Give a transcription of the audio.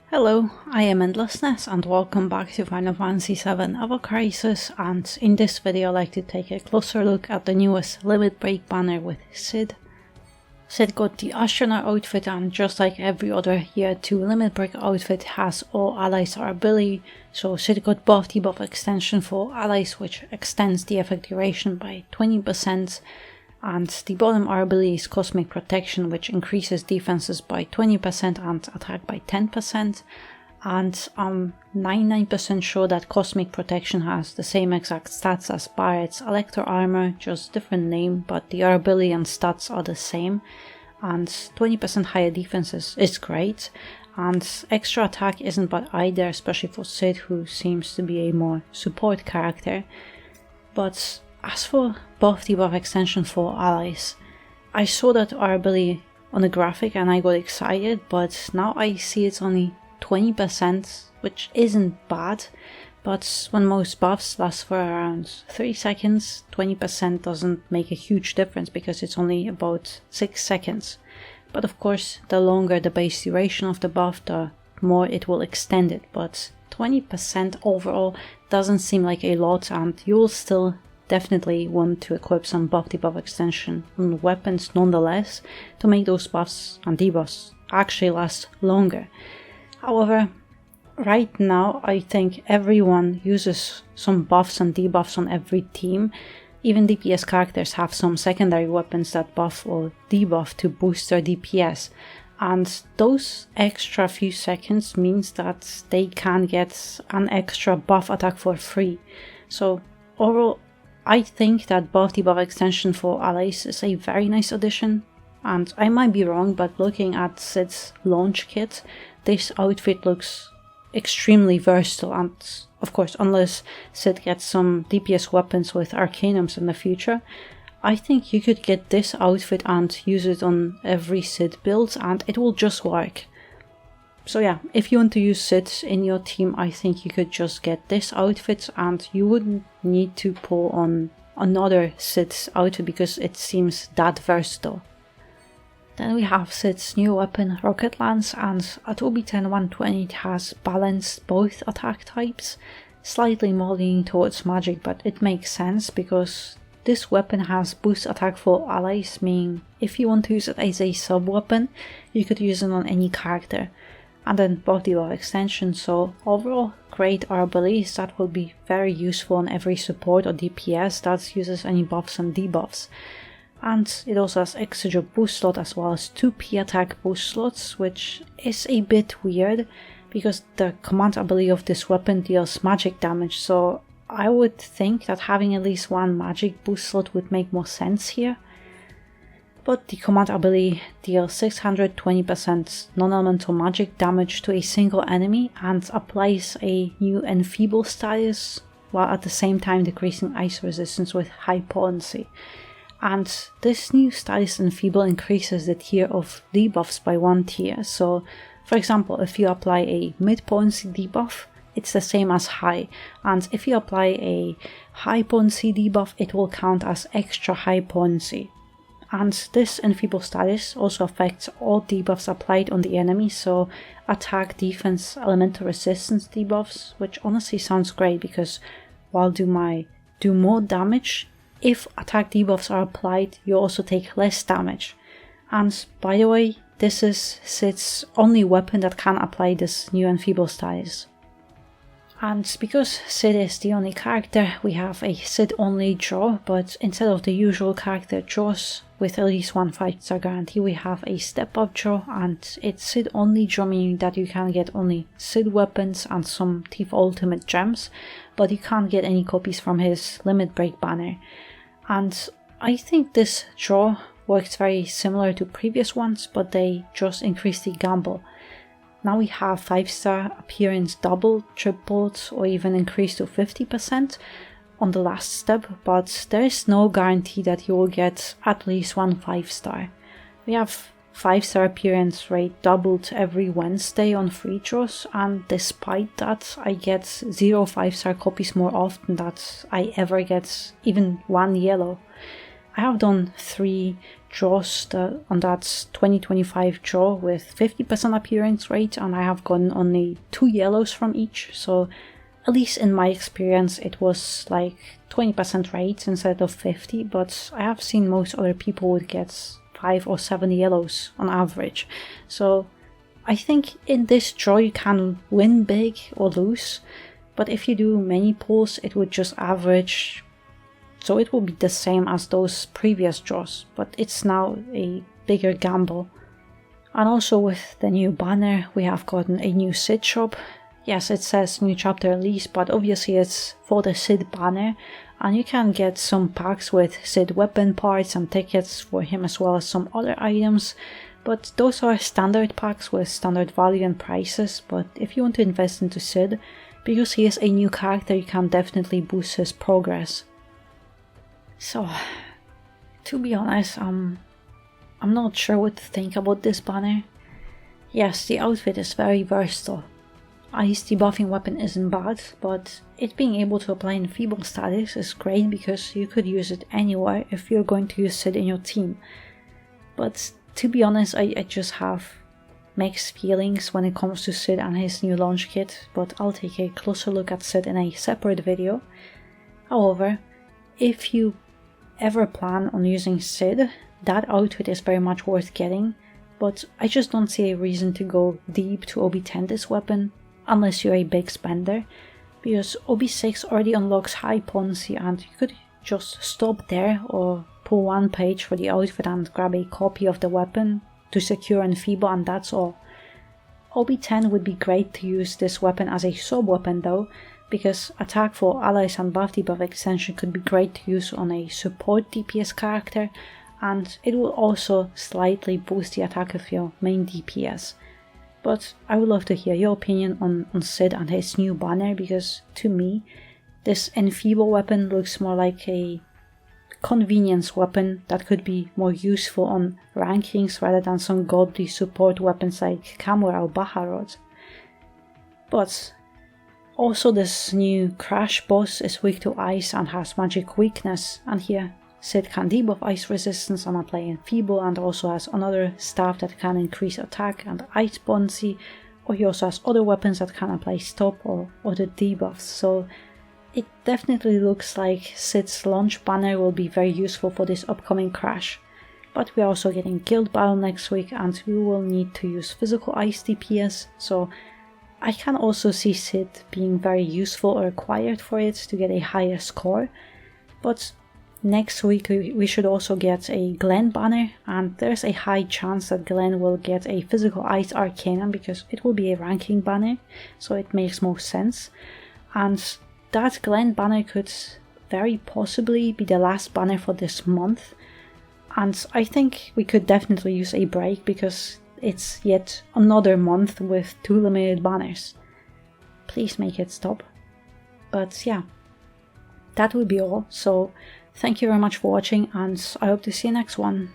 Hello, I am Endlessness and welcome back to Final Fantasy VII Ever Crisis, and in this video I'd like to take a closer look at the newest Limit Break banner with Cid. Cid got the astronaut outfit, and just like every other Year 2 Limit Break outfit has all allies are ability, so Cid got buff debuff extension for allies which extends the effect duration by 20%, and the bottom R ability is Cosmic Protection, which increases defenses by 20% and attack by 10%, and I'm 99% sure that Cosmic Protection has the same exact stats as Barrett's Electro Armor, just different name, but the R ability and stats are the same, and 20% higher defenses is great, and extra attack isn't bad either, especially for Cid, who seems to be a more support character. But as for buff debuff extension for allies, I saw that R ability on the graphic and I got excited, but now I see it's only 20%, which isn't bad, but when most buffs last for around 3 seconds, 20% doesn't make a huge difference because it's only about 6 seconds. But of course, the longer the base duration of the buff, the more it will extend it, but 20% overall doesn't seem like a lot, and you'll still definitely want to equip some buff debuff extension on weapons nonetheless to make those buffs and debuffs actually last longer. However, right now I think everyone uses some buffs and debuffs on every team. Even DPS characters have some secondary weapons that buff or debuff to boost their DPS, and those extra few seconds means that they can get an extra buff attack for free. So overall, I think that buff debuff extension for allies is a very nice addition, and I might be wrong, but looking at Cid's launch kit, this outfit looks extremely versatile, and of course, unless Cid gets some DPS weapons with Arcanums in the future, I think you could get this outfit and use it on every Cid build and it will just work. So yeah, if you want to use Cid in your team, I think you could just get this outfit and you wouldn't need to pull on another Cid's outfit because it seems that versatile. Then we have Cid's new weapon, Rocket Lance, and at OB10 120 it has balanced both attack types, slightly more leaning towards magic, but it makes sense because this weapon has boost attack for allies, meaning if you want to use it as a sub-weapon, you could use it on any character. And then buff debuff extension, so overall great R abilities that will be very useful on every support or DPS that uses any buffs and debuffs. And it also has extra job boost slot as well as 2p attack boost slots, which is a bit weird because the command ability of this weapon deals magic damage, so I would think that having at least one magic boost slot would make more sense here. But the command ability deals 620% non-elemental magic damage to a single enemy and applies a new Enfeeble status, while at the same time decreasing ice resistance with high potency. And this new status Enfeeble increases the tier of debuffs by 1 tier, so for example, if you apply a mid potency debuff, it's the same as high, and if you apply a high potency debuff, it will count as extra high potency. And this Enfeeble status also affects all debuffs applied on the enemy, so attack, defense, elemental resistance debuffs, which honestly sounds great because while do more damage, if attack debuffs are applied, you also take less damage. And by the way, this is Cid's only weapon that can apply this new Enfeeble status. And because Cid is the only character, we have a Cid only draw, but instead of the usual character draws with at least one 5-star guarantee, we have a Step Up Draw, and it's Cid only draw, meaning that you can get only Cid weapons and some Thief Ultimate gems, but you can't get any copies from his Limit Break banner. And I think this draw works very similar to previous ones, but they just increase the gamble. Now we have 5-star appearance doubled, tripled, or even increased to 50% on the last step, but there is no guarantee that you will get at least one 5-star. We have 5-star appearance rate doubled every Wednesday on free draws, and despite that I get 0 5-star copies more often than I ever get even one yellow. I have done 3 draws on that 2025 draw with 50% appearance rate, and I have gotten only 2 yellows from each, so at least in my experience it was like 20% rate instead of 50, but I have seen most other people would get 5 or 7 yellows on average. So I think in this draw you can win big or lose, but if you do many pulls it would just average, so it will be the same as those previous draws, but it's now a bigger gamble. And also with the new banner we have gotten a new Cid shop. Yes, it says new chapter release, but obviously it's for the Cid banner, and you can get some packs with Cid weapon parts and tickets for him, as well as some other items, but those are standard packs with standard value and prices. But if you want to invest into Cid, because he is a new character, you can definitely boost his progress. So, to be honest, I'm not sure what to think about this banner. Yes, the outfit is very versatile. Ice debuffing weapon isn't bad, but it being able to apply enfeeble status is great because you could use it anywhere if you're going to use Cid in your team. But to be honest, I just have mixed feelings when it comes to Cid and his new launch kit, but I'll take a closer look at Cid in a separate video. However, if you ever plan on using Cid, that outfit is very much worth getting, but I just don't see a reason to go deep to OB10 this weapon, unless you're a big spender, because OB6 already unlocks high potency and you could just stop there or pull one page for the outfit and grab a copy of the weapon to secure enfeeble, and that's all. OB10 would be great to use this weapon as a sub weapon though, because attack for allies and buff debuff extension could be great to use on a support DPS character, and it will also slightly boost the attack of your main DPS. But I would love to hear your opinion on Cid and his new banner, because to me this enfeeble weapon looks more like a convenience weapon that could be more useful on rankings rather than some godly support weapons like Camura or Baharod. But also this new Crash boss is weak to ice and has magic weakness, and here Cid can debuff ice resistance and apply enfeeble, and also has another staff that can increase attack and ice potency, or he also has other weapons that can apply stop or other debuffs. So it definitely looks like Cid's launch banner will be very useful for this upcoming Crash. But we are also getting Guild Battle next week, and we will need to use physical ice DPS, so I can also see Cid being very useful or required for it to get a higher score. But next week we should also get a Glenn banner, and there's a high chance that Glenn will get a physical ice arcanum because it will be a ranking banner, so it makes more sense. And that Glenn banner could very possibly be the last banner for this month, and I think we could definitely use a break because it's yet another month with 2 limited banners. Please make it stop. But yeah, that would be all. So thank you very much for watching, and I hope to see you next one.